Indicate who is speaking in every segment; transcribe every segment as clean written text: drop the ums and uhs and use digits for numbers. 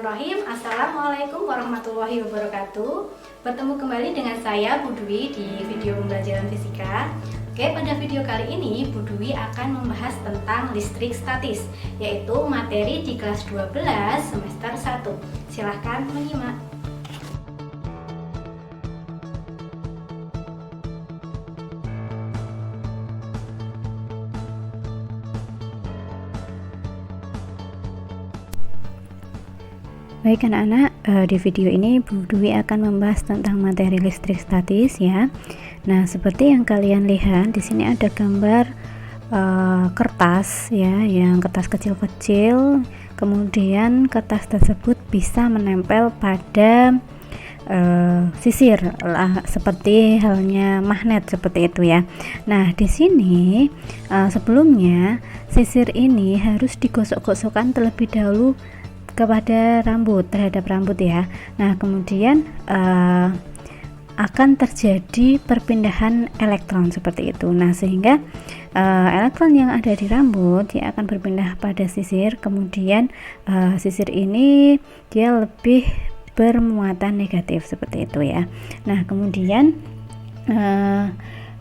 Speaker 1: Bismillahirrahmanirrahim. Assalamualaikum warahmatullahi wabarakatuh. Bertemu kembali dengan saya Bu Dwi di video pembelajaran fisika. Oke, pada video kali ini Bu Dwi akan membahas tentang listrik statis, yaitu materi di kelas 12 semester 1. Silahkan menyimak.
Speaker 2: Baik anak-anak, di video ini Bu Dwi akan membahas tentang materi listrik statis ya. Nah, seperti yang kalian lihat di sini ada gambar kertas ya, yang kertas kecil-kecil. Kemudian kertas tersebut bisa menempel pada sisir seperti halnya magnet seperti itu ya. Nah, di sini sebelumnya sisir ini harus digosok-gosokkan terlebih dahulu kepada terhadap rambut ya. Nah, kemudian akan terjadi perpindahan elektron seperti itu. Nah, sehingga elektron yang ada di rambut dia akan berpindah pada sisir. Kemudian sisir ini dia lebih bermuatan negatif seperti itu ya. Nah, kemudian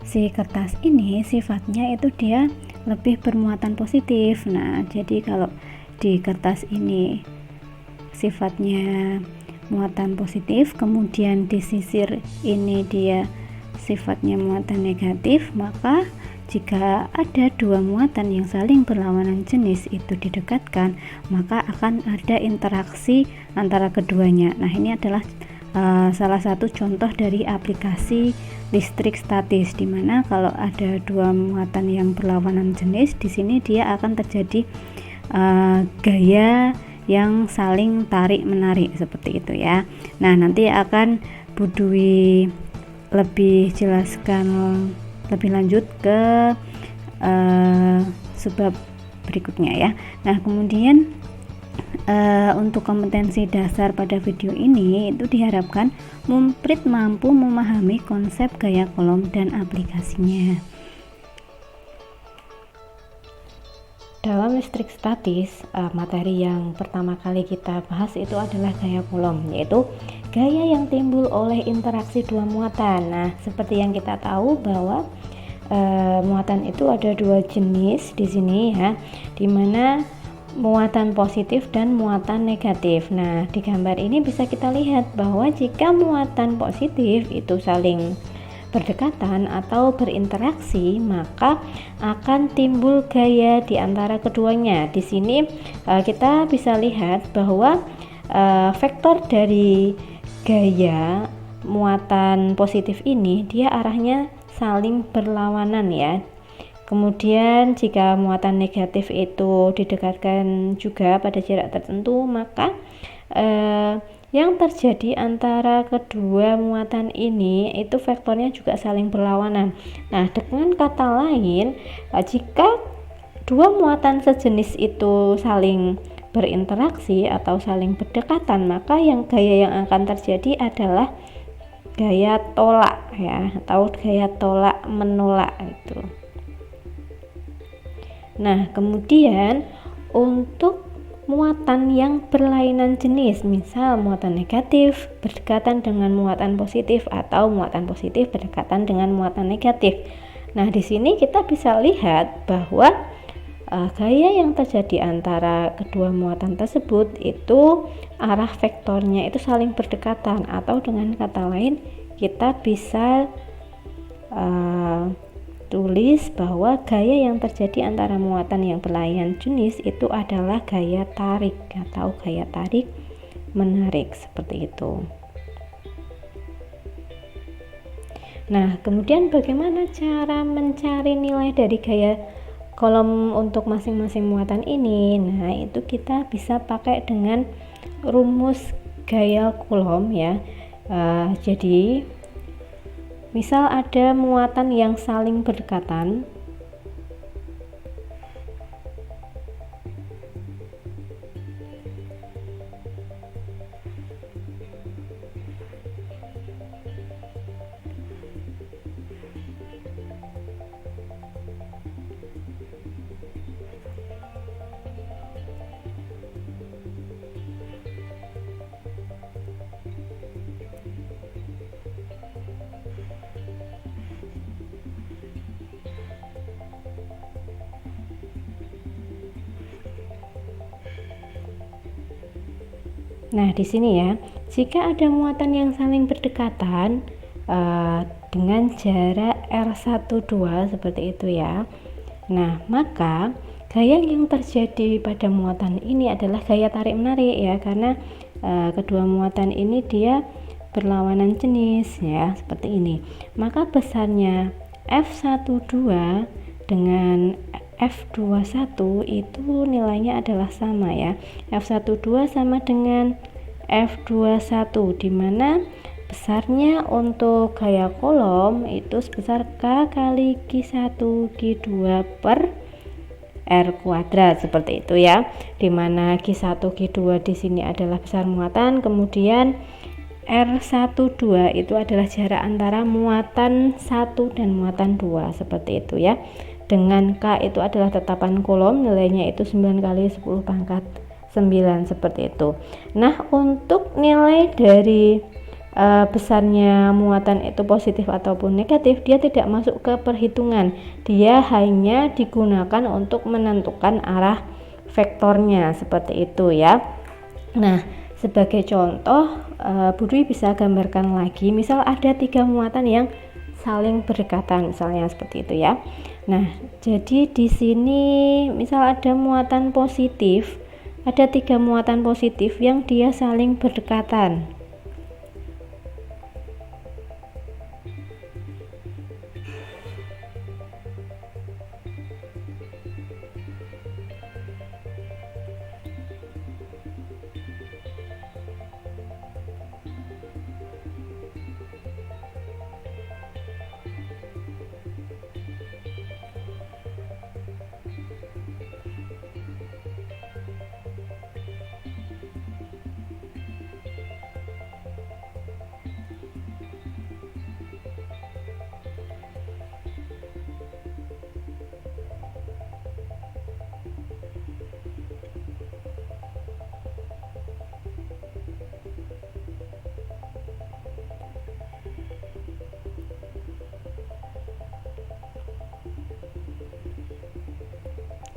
Speaker 2: si kertas ini sifatnya itu dia lebih bermuatan positif. Nah, jadi kalau di kertas ini sifatnya muatan positif, kemudian di sisir ini dia sifatnya muatan negatif, maka jika ada dua muatan yang saling berlawanan jenis itu didekatkan, maka akan ada interaksi antara keduanya. Nah, ini adalah salah satu contoh dari aplikasi listrik statis, dimana kalau ada dua muatan yang berlawanan jenis, di sini dia akan terjadi gaya yang saling tarik menarik seperti itu ya. Nah, nanti akan Bu Dwi lebih jelaskan lebih lanjut ke subbab berikutnya ya. Nah, kemudian untuk kompetensi dasar pada video ini itu diharapkan mumprit mampu memahami konsep gaya Coulomb dan aplikasinya. Dalam listrik statis, materi yang pertama kali kita bahas itu adalah gaya Coulomb, yaitu gaya yang timbul oleh interaksi dua muatan. Nah, seperti yang kita tahu bahwa muatan itu ada dua jenis di sini ya, dimana muatan positif dan muatan negatif. Nah, di gambar ini bisa kita lihat bahwa jika muatan positif itu saling berdekatan atau berinteraksi, maka akan timbul gaya di antara keduanya. Di sini kita bisa lihat bahwa vektor dari gaya muatan positif ini dia arahnya saling berlawanan ya. Kemudian jika muatan negatif itu didekatkan juga pada jarak tertentu, maka yang terjadi antara kedua muatan ini itu vektornya juga saling berlawanan. Nah, dengan kata lain, jika dua muatan sejenis itu saling berinteraksi atau saling berdekatan, maka gaya yang akan terjadi adalah gaya tolak ya, atau gaya tolak menolak itu. Nah, kemudian untuk muatan yang berlainan jenis, misal muatan negatif berdekatan dengan muatan positif atau muatan positif berdekatan dengan muatan negatif. Nah, di sini kita bisa lihat bahwa gaya yang terjadi antara kedua muatan tersebut itu arah vektornya itu saling berdekatan, atau dengan kata lain kita bisa tulis bahwa gaya yang terjadi antara muatan yang berlainan jenis itu adalah gaya tarik atau gaya tarik menarik seperti itu. Nah, kemudian bagaimana cara mencari nilai dari gaya Coulomb untuk masing-masing muatan ini? Nah, itu kita bisa pakai dengan rumus gaya Coulomb ya. Jadi misal ada muatan yang saling berdekatan, Nah, di sini ya, jika ada muatan yang saling berdekatan dengan jarak R12 seperti itu ya. Nah, maka gaya yang terjadi pada muatan ini adalah gaya tarik-menarik ya, karena kedua muatan ini dia berlawanan jenis ya, seperti ini. Maka besarnya F12 dengan F21 itu nilainya adalah sama ya. F12 sama dengan F21, dimana besarnya untuk gaya kolom itu sebesar K kali Q1 Q2 per R kuadrat, seperti itu ya, dimana Q1 Q2 di sini adalah besar muatan, kemudian R12 itu adalah jarak antara muatan 1 dan muatan 2, seperti itu ya. Dengan K itu adalah tetapan kolom, nilainya itu 9 kali 10 pangkat 9, seperti itu. Nah, untuk nilai dari besarnya muatan itu positif ataupun negatif, dia tidak masuk ke perhitungan, dia hanya digunakan untuk menentukan arah vektornya, seperti itu ya. Nah, sebagai contoh, Bu Dwi bisa gambarkan lagi, misal ada 3 muatan yang saling berdekatan, misalnya seperti itu ya. Nah, jadi di sini misal ada muatan positif, ada 3 muatan positif yang dia saling berdekatan.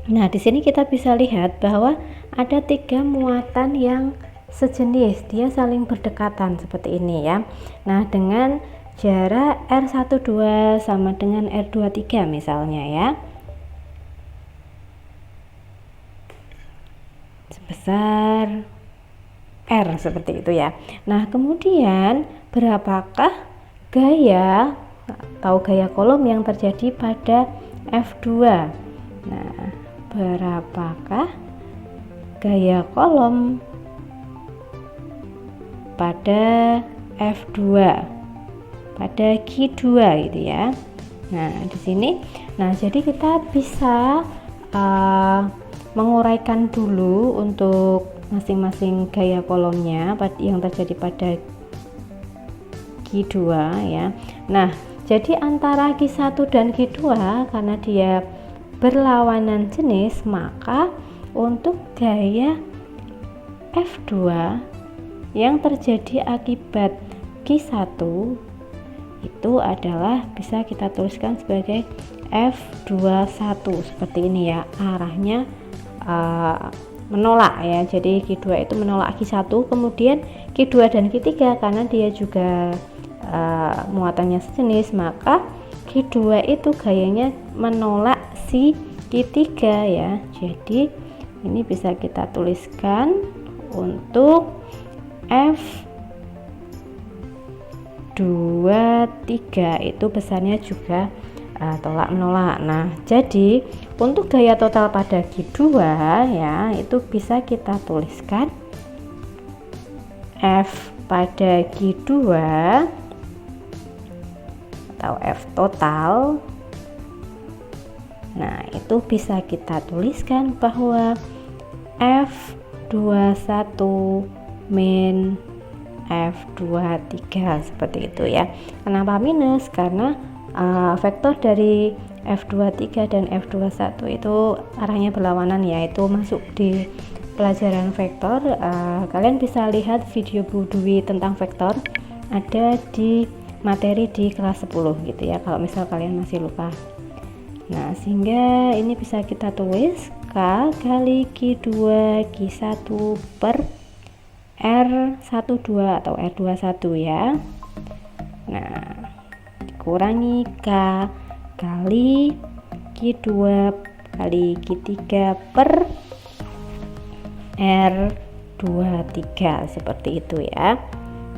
Speaker 2: Nah, di sini kita bisa lihat bahwa ada 3 muatan yang sejenis, dia saling berdekatan seperti ini ya. Nah, dengan jarak R12 sama dengan R23 misalnya ya, sebesar R, seperti itu ya. Nah, kemudian berapakah gaya atau gaya kolom yang terjadi pada F2? Nah, berapakah gaya kolom pada F2, pada Q2 gitu ya. Nah, di sini, nah jadi kita bisa menguraikan dulu untuk masing-masing gaya kolomnya yang terjadi pada Q2 ya. Nah, jadi antara Q1 dan Q2 karena dia berlawanan jenis, maka untuk gaya F2 yang terjadi akibat Q1 itu adalah bisa kita tuliskan sebagai F21 seperti ini ya, arahnya menolak ya. Jadi Q2 itu menolak Q1, kemudian Q2 dan Q3 karena dia juga muatannya sejenis, maka Q2 itu gayanya menolak si Q3 ya. Jadi ini bisa kita tuliskan untuk F23 itu besarnya juga tolak menolak. Nah, jadi untuk gaya total pada Q2 ya, itu bisa kita tuliskan F pada Q2 atau F total. Nah, itu bisa kita tuliskan bahwa F21 min F23 seperti itu ya. Kenapa minus? Karena vektor dari F23 dan F21 itu arahnya berlawanan, yaitu masuk di pelajaran vektor. Kalian bisa lihat video Bu Dwi tentang vektor ada di materi di kelas 10 gitu ya, kalau misal kalian masih lupa. Nah, sehingga ini bisa kita tulis K kali Q2 Q1 per R12 atau R21 ya. Nah, dikurangi K kali Q2 kali Q3 per R23 seperti itu ya.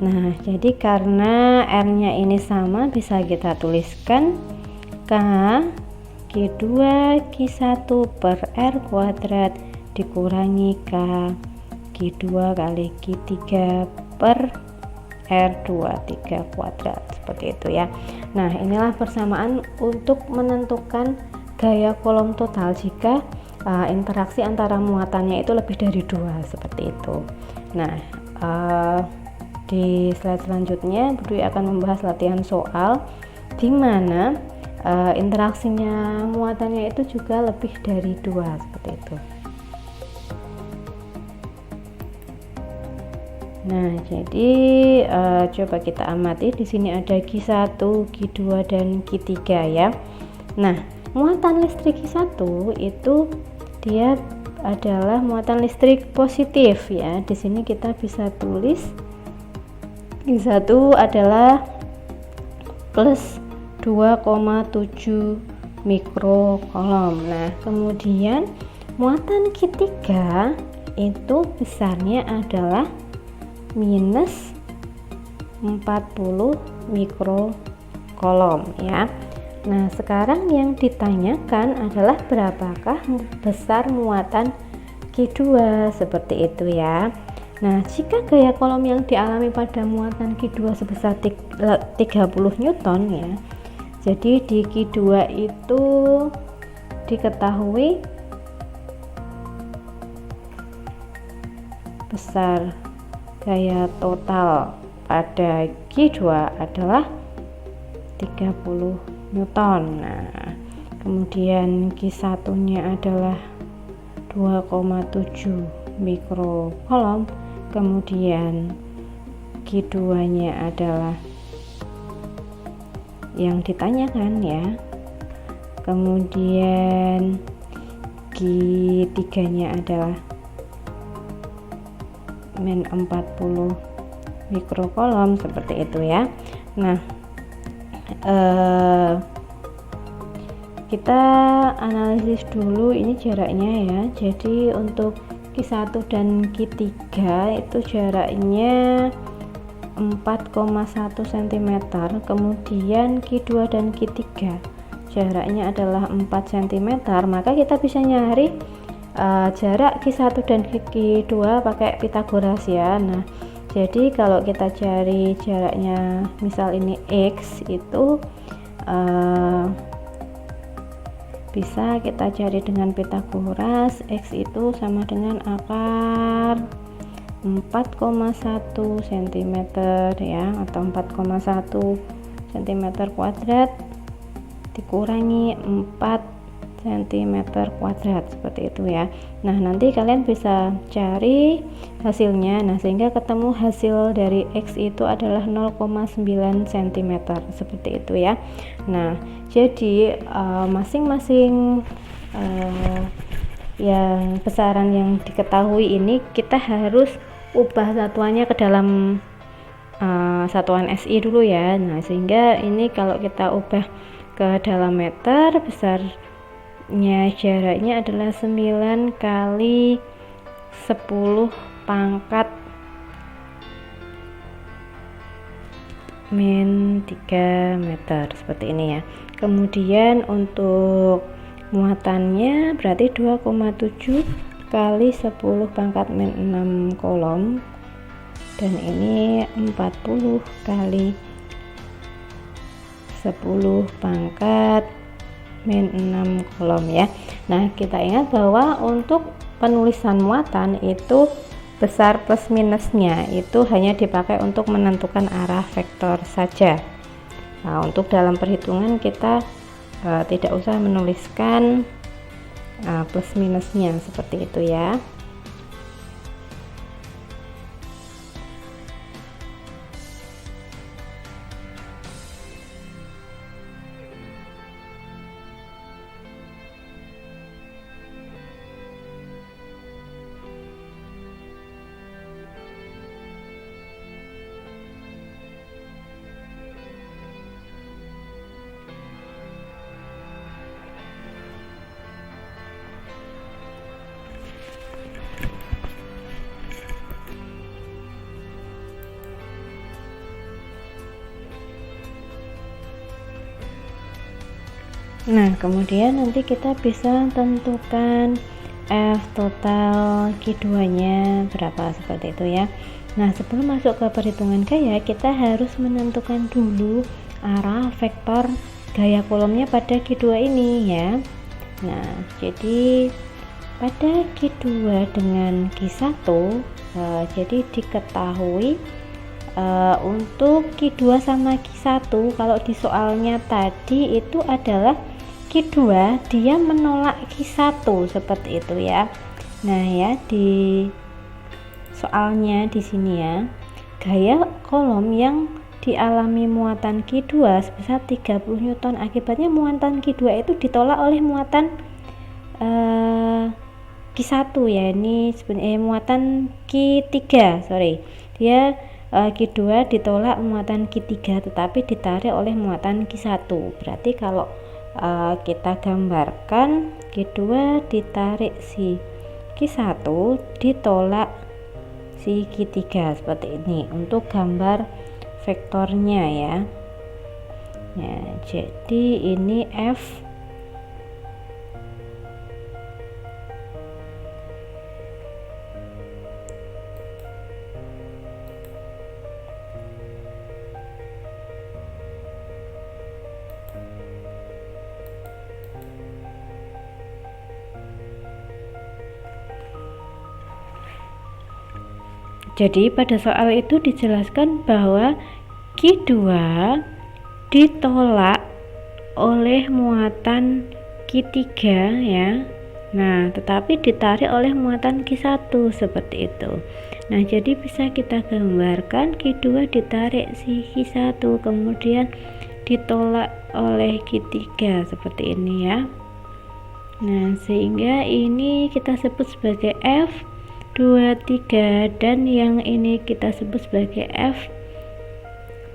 Speaker 2: Nah, jadi karena R-nya ini sama, bisa kita tuliskan K Q2 Q1 per R kuadrat dikurangi K Q2 kali Q3 per R23 kuadrat, seperti itu ya. Nah, inilah persamaan untuk menentukan gaya kolom total jika interaksi antara muatannya itu lebih dari 2, seperti itu. Nah, di slide selanjutnya Budwi akan membahas latihan soal di mana interaksinya muatannya itu juga lebih dari 2, seperti itu. Nah, jadi coba kita amati di sini ada Q1, Q2 dan Q3 ya. Nah, muatan listrik Q1 itu dia adalah muatan listrik positif ya. Di sini kita bisa tulis Q1 adalah plus 2,7 mikrokolom. Nah, kemudian muatan Q3 itu besarnya adalah minus 40 mikrokolom ya. Nah, sekarang yang ditanyakan adalah berapakah besar muatan Q2, seperti itu ya. Nah, jika gaya kolom yang dialami pada muatan Q2 sebesar 30 Newton ya, jadi di Q2 itu diketahui besar gaya total pada Q2 adalah 30 Newton. Nah, kemudian Q1 nya adalah 2,7 mikrokolom, kemudian Q2 nya adalah yang ditanyakan ya, kemudian Q3 nya adalah min 40 mikrokolom, seperti itu ya. Nah, kita analisis dulu ini jaraknya ya. Jadi untuk Q1 dan Q3 itu jaraknya 4,1 cm, kemudian Q2 dan Q3 jaraknya adalah 4 cm, maka kita bisa nyari jarak Q1 dan Q2 pakai Pitagoras ya. Nah, jadi kalau kita cari jaraknya, misal ini X itu bisa kita cari dengan Pitagoras. X itu sama dengan akar 4,1 cm ya, atau 4,1 cm kuadrat dikurangi 4 cm kuadrat, seperti itu ya. Nah, nanti kalian bisa cari hasilnya. Nah, sehingga ketemu hasil dari X itu adalah 0,9 cm, seperti itu ya. Nah, jadi masing-masing yang besaran yang diketahui ini kita harus ubah satuannya ke dalam satuan SI dulu ya. Nah, sehingga ini kalau kita ubah ke dalam meter, jaraknya adalah 9 kali 10 pangkat min 3 meter, seperti ini ya. Kemudian untuk muatannya berarti 2,7 kali 10 pangkat min 6 kolom, dan ini 40 kali 10 pangkat min 6 kolom ya. Nah, kita ingat bahwa untuk penulisan muatan itu besar plus minusnya itu hanya dipakai untuk menentukan arah vektor saja. Nah, untuk dalam perhitungan kita tidak usah menuliskan plus minusnya, seperti itu ya. Nah, kemudian nanti kita bisa tentukan F total Q2-nya berapa, seperti itu ya. Nah, sebelum masuk ke perhitungan gaya, kita harus menentukan dulu arah vektor gaya kolomnya pada Q2 ini ya. Nah, jadi pada Q2 dengan Q1 jadi diketahui untuk Q2 sama Q1 kalau di soalnya tadi itu adalah Q2 dia menolak Q1 seperti itu ya. Nah ya, di soalnya di sini ya, gaya kolom yang dialami muatan Q2 sebesar 30 Newton, akibatnya muatan Q2 itu ditolak oleh muatan Q1 ya, ini muatan Q3, sorry, dia Q2 ditolak muatan Q3 tetapi ditarik oleh muatan Q1. Berarti kalau kita gambarkan Q2 ditarik si Q1 ditolak si Q3 seperti ini untuk gambar vektornya ya. Nah, jadi ini F Jadi pada soal itu dijelaskan bahwa Q2 ditolak oleh muatan Q3 ya. Nah, tetapi ditarik oleh muatan Q1 seperti itu. Nah, jadi bisa kita gambarkan Q2 ditarik si Q1 kemudian ditolak oleh Q3 seperti ini ya. Nah, sehingga ini kita sebut sebagai F23 dan yang ini kita sebut sebagai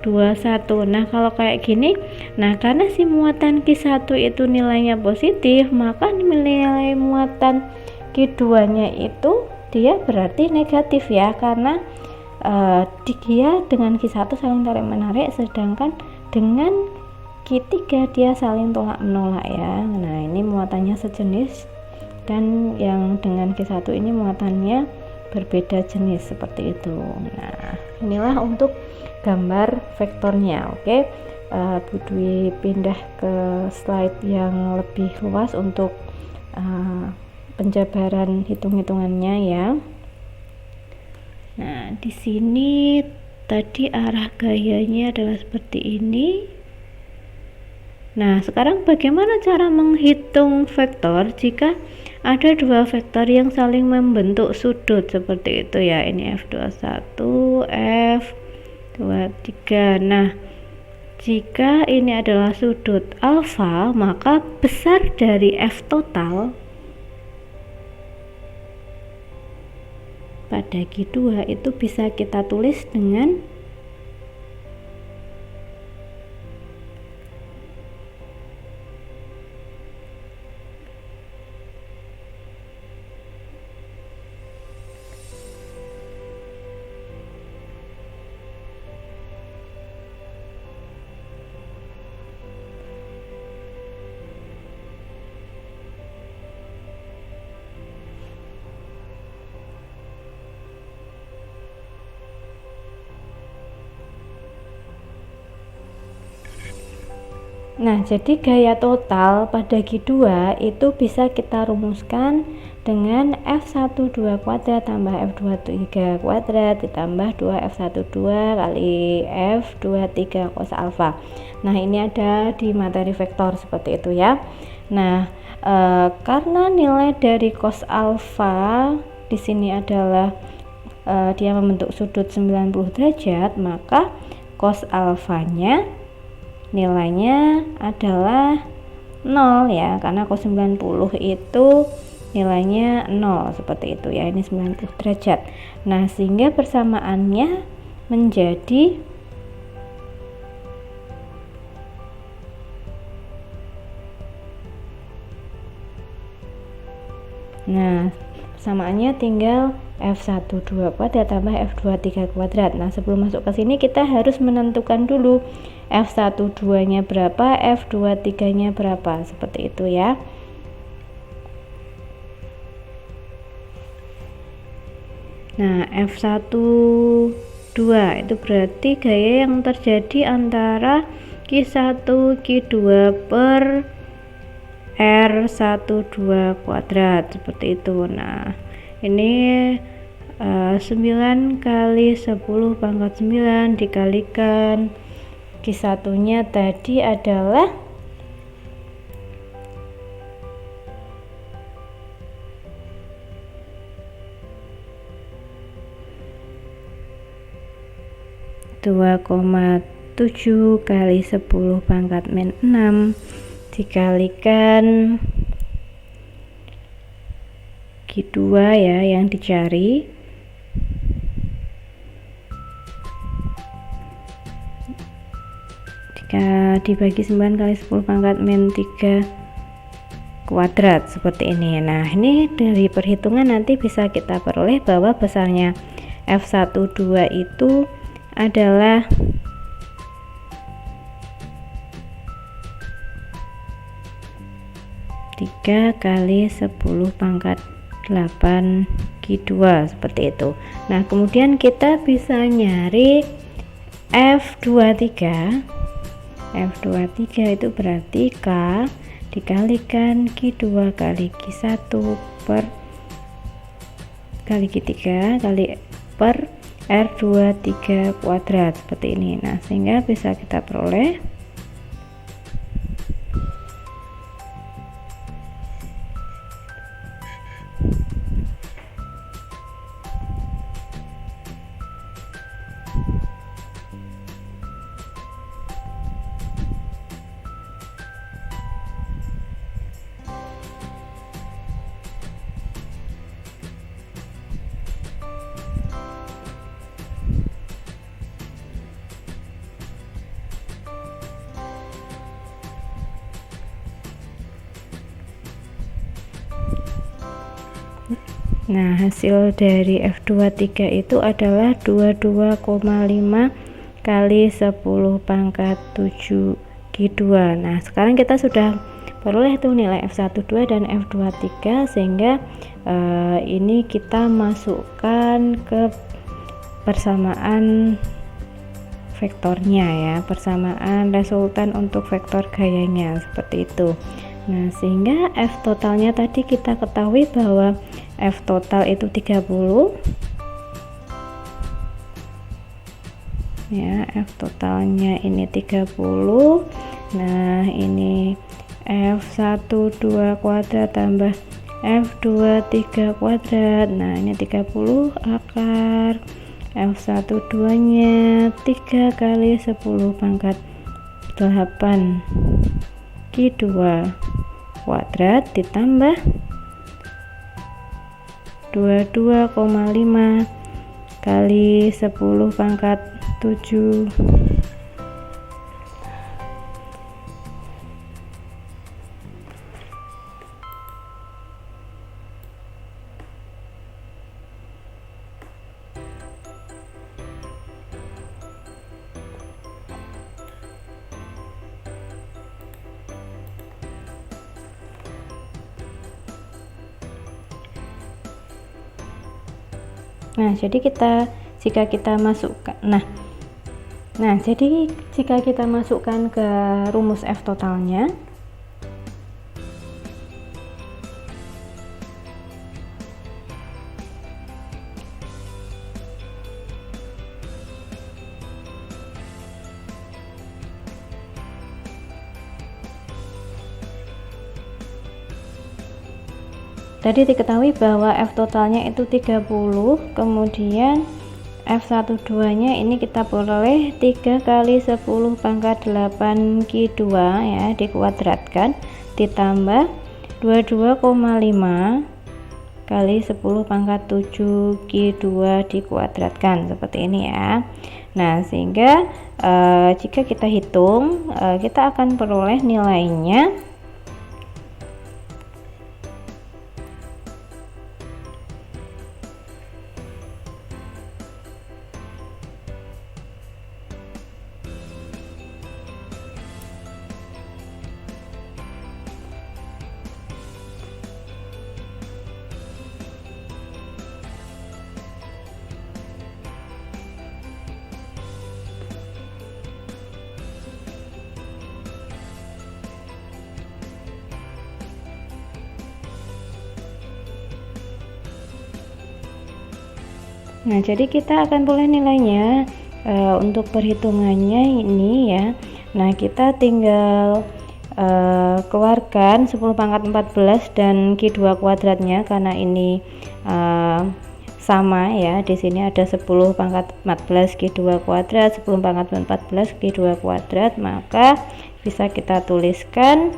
Speaker 2: F21. Nah, kalau kayak gini, nah karena si muatan Q1 itu nilainya positif, maka nilai muatan Q2-nya itu dia berarti negatif ya, karena dia dengan Q1 saling tarik menarik, sedangkan dengan Q3 dia saling tolak menolak ya. Nah, ini muatannya sejenis dan yang dengan Q1 ini muatannya berbeda jenis seperti itu. Nah, inilah untuk gambar vektornya. Oke, Bu Dwi pindah ke slide yang lebih luas untuk penjabaran hitung-hitungannya ya. Nah, di sini tadi arah gayanya adalah seperti ini. Nah, sekarang bagaimana cara menghitung vektor jika ada dua vektor yang saling membentuk sudut seperti itu ya. Ini F21, F23. Nah, jika ini adalah sudut alfa, maka besar dari F total pada Q2 itu bisa kita tulis dengan Nah, jadi gaya total pada Q2 itu bisa kita rumuskan dengan F12 kuadrat tambah F23 kuadrat ditambah 2F12 kali F23 cos alfa. Nah, ini ada di materi vektor seperti itu ya. Nah, karena nilai dari cos alfa di sini adalah dia membentuk sudut 90 derajat, maka cos alfanya nilainya adalah 0 ya, karena cos 90 itu nilainya 0 seperti itu ya. Ini 90 derajat. Nah, sehingga persamaannya menjadi Persamaannya tinggal F12 kuadrat tambah F23 kuadrat. Nah, sebelum masuk ke sini kita harus menentukan dulu F12 nya berapa, F23 nya berapa, seperti itu ya. Nah, F12 itu berarti gaya yang terjadi antara Q1 Q2 per R12 kuadrat, seperti itu. Nah, ini 9 kali 10 pangkat 9 dikalikan Q1 nya tadi adalah 2,7 kali 10 pangkat min 6 dikalikan Q2 ya yang dicari, jika dibagi 9 kali 10 pangkat min 3 kuadrat, seperti ini. Nah, ini dari perhitungan nanti bisa kita peroleh bahwa besarnya F12 itu adalah 3 kali 10 pangkat 8 Q2, seperti itu. Nah, kemudian kita bisa nyari F23. F23 itu berarti K dikalikan Q2 kali Q1 per kali Q3 kali per R23 kuadrat, seperti ini. Nah, sehingga bisa kita peroleh Nah, hasil dari F23 itu adalah 22,5 kali 10 pangkat 7 Q2. Nah, sekarang kita sudah peroleh tuh nilai F12 dan F23, sehingga ini kita masukkan ke persamaan vektornya ya, persamaan resultan untuk vektor gayanya, seperti itu. Nah, sehingga F totalnya tadi kita ketahui bahwa F total itu 30 ya, F totalnya ini 30. Nah, ini F12 kuadrat tambah F23 kuadrat. Nah, ini 30 akar F12 nya 3 kali 10 pangkat 8 Q2 kuadrat ditambah 22,5 kali 10 pangkat 7 Nah, jadi jika kita masukkan ke rumus F totalnya, tadi diketahui bahwa F totalnya itu 30, kemudian F12 nya ini kita peroleh 3 kali 10 pangkat 8 Q2 ya, dikuadratkan ditambah 22,5 kali 10 pangkat 7 Q2 dikuadratkan, seperti ini ya. Nah, sehingga jika kita hitung, kita akan peroleh nilainya Nah, jadi kita akan boleh nilainya untuk perhitungannya ini ya. Nah, kita tinggal keluarkan 10 pangkat 14 dan Q2 kuadratnya karena ini sama ya. Di sini ada 10 pangkat 14 Q2 kuadrat, 10 pangkat 14 Q2 kuadrat, maka bisa kita tuliskan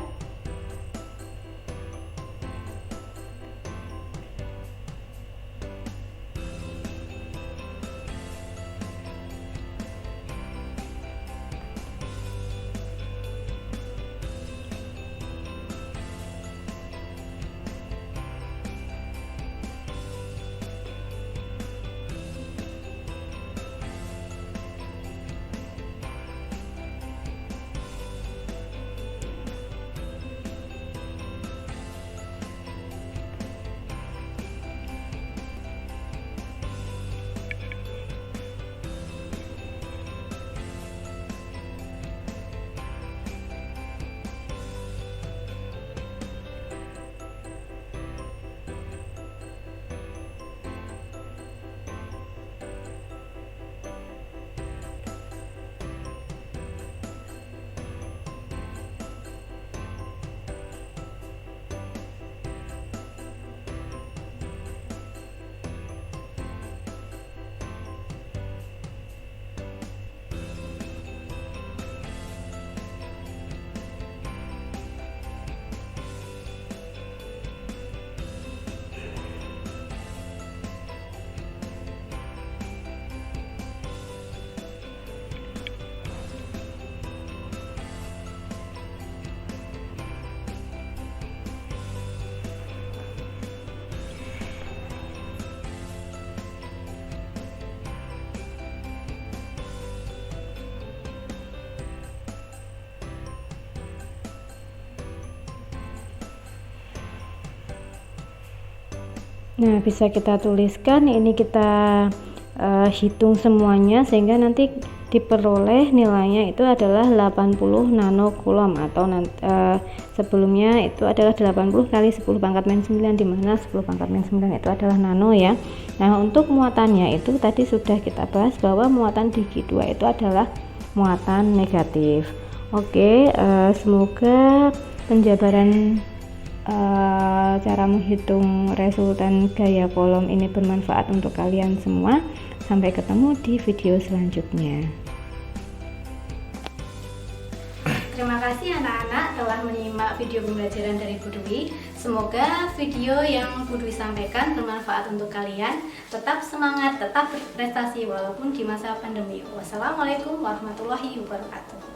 Speaker 2: Nah, bisa kita tuliskan ini, kita hitung semuanya sehingga nanti diperoleh nilainya itu adalah 80 nanocoulomb atau sebelumnya itu adalah 80 kali 10 pangkat min 9, di mana 10 pangkat min 9 itu adalah nano ya. Nah, untuk muatannya itu tadi sudah kita bahas bahwa muatan di Q2 itu adalah muatan negatif. Oke, semoga penjabaran cara menghitung resultan gaya kolom ini bermanfaat untuk kalian semua. Sampai ketemu di video selanjutnya.
Speaker 1: Terima kasih anak-anak telah menyimak video pembelajaran dari Bu Dwi. Semoga video yang Bu Dwi sampaikan bermanfaat untuk kalian. Tetap semangat, tetap berprestasi walaupun di masa pandemi. Wassalamualaikum warahmatullahi wabarakatuh.